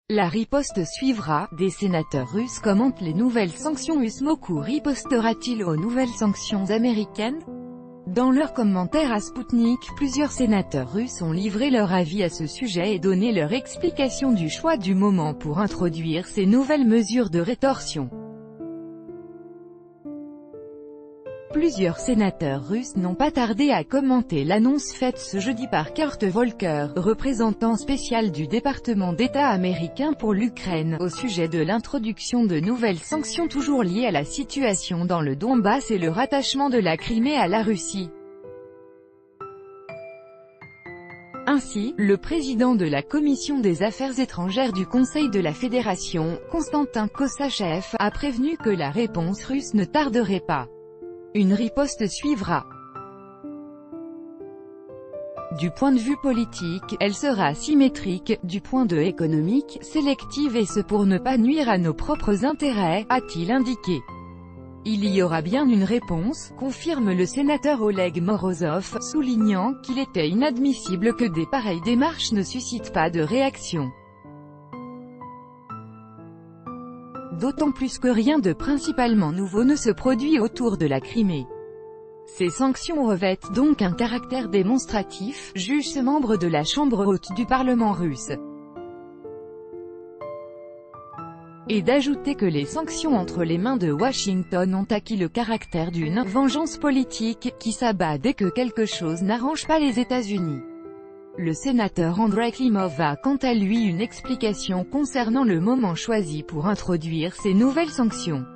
La riposte suivra. Des sénateurs russes commentent les nouvelles sanctions US. Moscou ripostera-t-il aux nouvelles sanctions américaines? Dans leurs commentaires à Sputnik, plusieurs sénateurs russes ont livré leur avis à ce sujet et donné leur explication du choix du moment pour introduire ces nouvelles mesures de rétorsion. Plusieurs sénateurs russes n'ont pas tardé à commenter l'annonce faite ce jeudi par Kurt Volker, représentant spécial du département d'État américain pour l'Ukraine, au sujet de l'introduction de nouvelles sanctions toujours liées à la situation dans le Donbass et le rattachement de la Crimée à la Russie. Ainsi, le président de la Commission des Affaires étrangères du Conseil de la Fédération, Konstantin Kosachev, a prévenu que la réponse russe ne tarderait pas. Une riposte suivra. Du point de vue politique, elle sera symétrique, du point de vue économique, sélective et ce pour ne pas nuire à nos propres intérêts, a-t-il indiqué. Il y aura bien une réponse, confirme le sénateur Oleg Morozov, soulignant qu'il était inadmissible que des pareilles démarches ne suscitent pas de réaction. D'autant plus que rien de principalement nouveau ne se produit autour de la Crimée. Ces sanctions revêtent donc un caractère démonstratif, juge ce membre de la Chambre haute du Parlement russe. Et d'ajouter que les sanctions entre les mains de Washington ont acquis le caractère d'une vengeance politique, qui s'abat dès que quelque chose n'arrange pas les États-Unis. Le sénateur Andrei Klimov a quant à lui une explication concernant le moment choisi pour introduire ces nouvelles sanctions.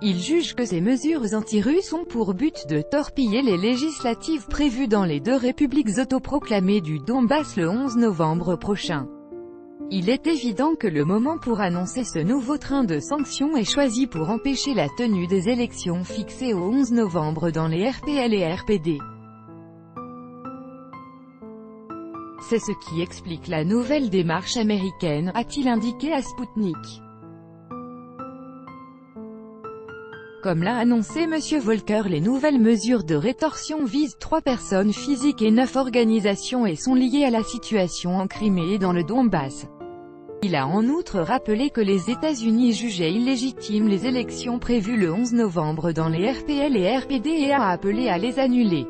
Il juge que ces mesures anti-russes ont pour but de torpiller les législatives prévues dans les deux républiques autoproclamées du Donbass le 11 novembre prochain. Il est évident que le moment pour annoncer ce nouveau train de sanctions est choisi pour empêcher la tenue des élections fixées au 11 novembre dans les RPL et RPD. C'est ce qui explique la nouvelle démarche américaine, a-t-il indiqué à Sputnik. Comme l'a annoncé M. Volker, les nouvelles mesures de rétorsion visent 3 personnes physiques et 9 organisations et sont liées à la situation en Crimée et dans le Donbass. Il a en outre rappelé que les États-Unis jugeaient illégitimes les élections prévues le 11 novembre dans les RPL et RPD et a appelé à les annuler.